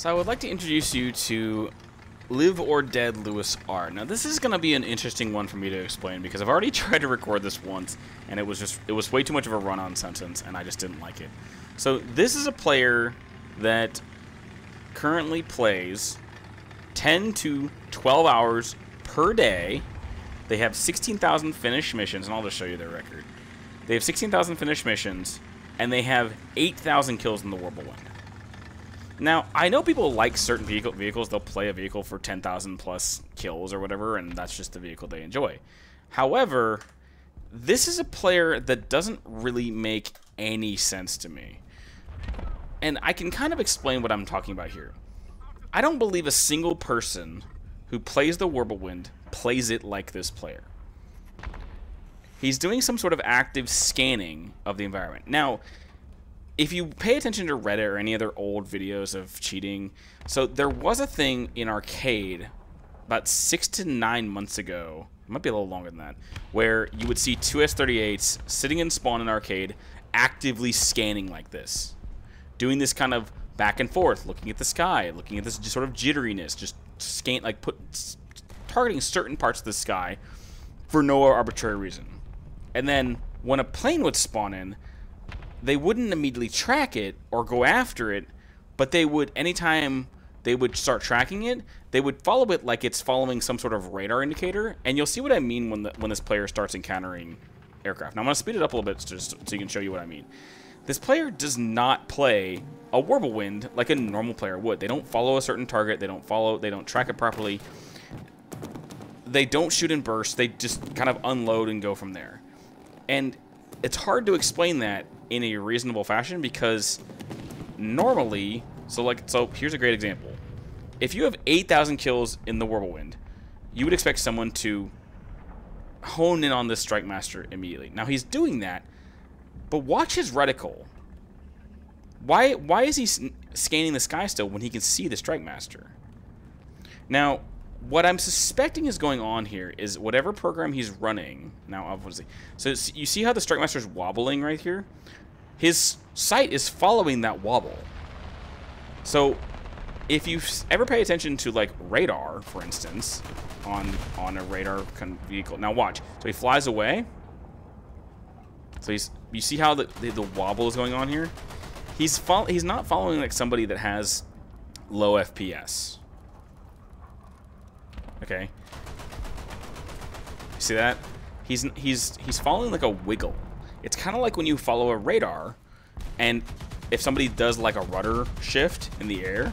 So I would like to introduce you to lIVEORDEADLouisR. Now this is going to be an interesting one for me to explain because I've already tried to record this once and it was way too much of a run-on sentence and I just didn't like it. So this is a player that currently plays 10 to 12 hours per day. They have 16,000 finished missions, and I'll just show you their record. They have 16,000 finished missions and they have 8,000 kills in the Whirlwind. Now, I know people like certain vehicles. They'll play a vehicle for 10,000 plus kills or whatever, and that's just the vehicle they enjoy. However, this is a player that doesn't really make any sense to me. And I can kind of explain what I'm talking about here. I don't believe a single person who plays the Whirlwind plays it like this player. He's doing some sort of active scanning of the environment. Now, if you pay attention to Reddit or any other old videos of cheating, so there was a thing in arcade about 6 to 9 months ago, it might be a little longer than that, where you would see two S-38s sitting in spawn in arcade, actively scanning like this, doing this kind of back and forth, looking at the sky, looking at this sort of jitteriness, just scan, like targeting certain parts of the sky for no arbitrary reason. And then when a plane would spawn in, they wouldn't immediately track it or go after it, but they would, anytime they would start tracking it, they would follow it like it's following some sort of radar indicator, and you'll see what I mean when this player starts encountering aircraft. Now I'm going to speed it up a little bit just so you can show you what I mean. This player does not play a Whirlwind like a normal player would. They don't follow a certain target, they don't track it properly, they don't shoot in bursts, they just kind of unload and go from there. And it's hard to explain that in a reasonable fashion because normally, so here's a great example. If you have 8,000 kills in the Whirlwind, you would expect someone to hone in on this Strike Master immediately. Now he's doing that, but watch his reticle. Why is he scanning the sky still when he can see the Strike Master? Now, what I'm suspecting is going on here is whatever program he's running. Now, obviously, so you see how the Strike Master is wobbling right here? His sight is following that wobble. So, if you ever pay attention to like radar, for instance, on a radar vehicle. Now watch. So he flies away. So you see how the wobble is going on here? He's not following like somebody that has low FPS. Okay. You see that? He's following like a wiggle. It's kind of like when you follow a radar, and if somebody does like a rudder shift in the air,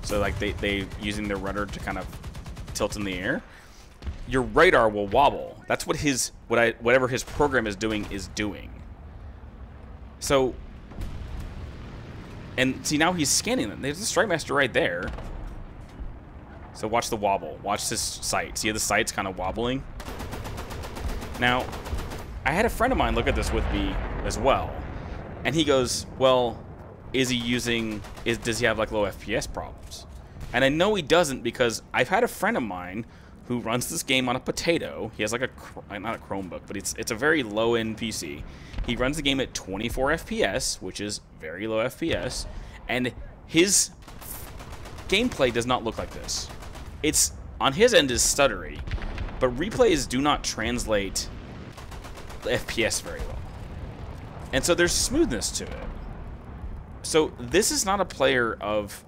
so like they using their rudder to kind of tilt in the air, your radar will wobble. That's what whatever his program is doing is doing. So, and see now he's scanning them. There's the Strike Master right there. So watch the wobble. Watch this sight. See how the sight's kind of wobbling? Now, I had a friend of mine look at this with me as well. And he goes, well, does he have like low FPS problems? And I know he doesn't because I've had a friend of mine who runs this game on a potato. He has like not a Chromebook, but it's a very low-end PC. He runs the game at 24 FPS, which is very low FPS. And his gameplay does not look like this. It's on his end is stuttery, but replays do not translate the FPS very well. And so there's smoothness to it. So this is not a player of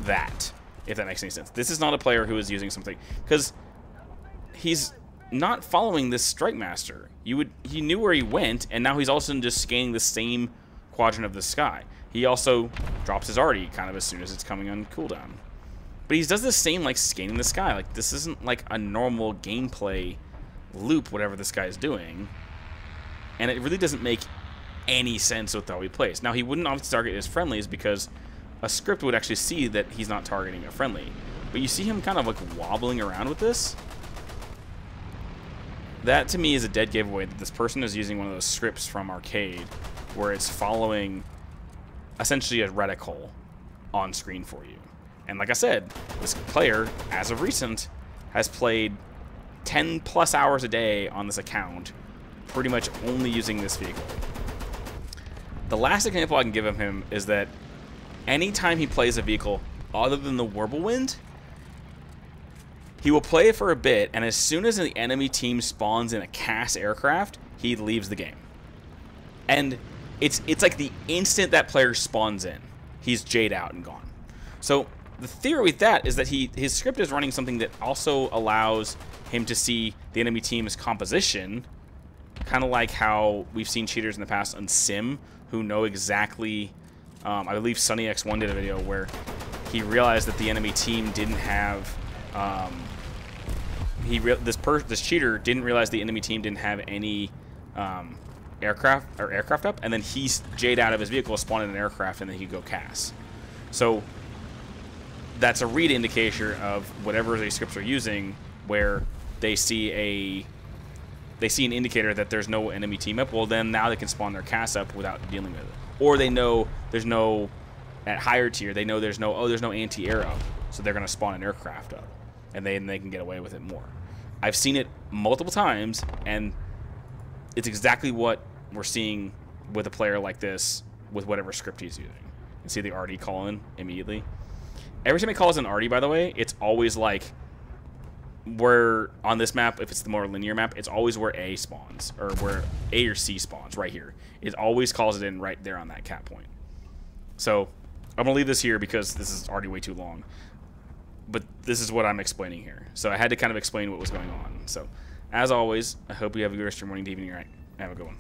that, if that makes any sense. This is not a player who is using something, because he's not following this Strike Master. He knew where he went, and now he's also just scanning the same quadrant of the sky. He also drops his arty kind of as soon as it's coming on cooldown. But he does the same, like, scanning the sky. Like, this isn't, like, a normal gameplay loop, whatever this guy is doing. And it really doesn't make any sense with how he plays. Now, he wouldn't obviously target his friendlies because a script would actually see that he's not targeting a friendly. But you see him kind of, like, wobbling around with this? That, to me, is a dead giveaway that this person is using one of those scripts from arcade where it's following essentially a reticle on screen for you. And like I said, this player, as of recent, has played 10 plus hours a day on this account, pretty much only using this vehicle. The last example I can give of him is that anytime he plays a vehicle other than the Whirlwind, he will play it for a bit, and as soon as the enemy team spawns in a CAS aircraft, he leaves the game. And it's like the instant that player spawns in, he's Jade out and gone. So the theory with that is that his script is running something that also allows him to see the enemy team's composition, kind of like how we've seen cheaters in the past on Sim who know exactly. I believe SunnyX1 did a video where he realized that the enemy team didn't have. This cheater didn't realize the enemy team didn't have any aircraft up, and then he's Jade out of his vehicle, spawned in an aircraft, and then he'd go CAS. So that's a read indicator of whatever the scripts are using, where they see an indicator that there's no enemy team up. Well, then now they can spawn their CAS up without dealing with it, or they know there's no at higher tier. They know there's no anti-air up, so they're gonna spawn an aircraft up, and they can get away with it more. I've seen it multiple times, and it's exactly what we're seeing with a player like this with whatever script he's using. You see the RD call in immediately. Every time he calls in RD, by the way, it's always like where on this map, if it's the more linear map, it's always where A spawns, or where A or C spawns right here. It always calls it in right there on that cap point. So I'm going to leave this here because this is already way too long. But this is what I'm explaining here. So I had to kind of explain what was going on. So as always, I hope you have a good rest of your morning, evening, right? Have a good one.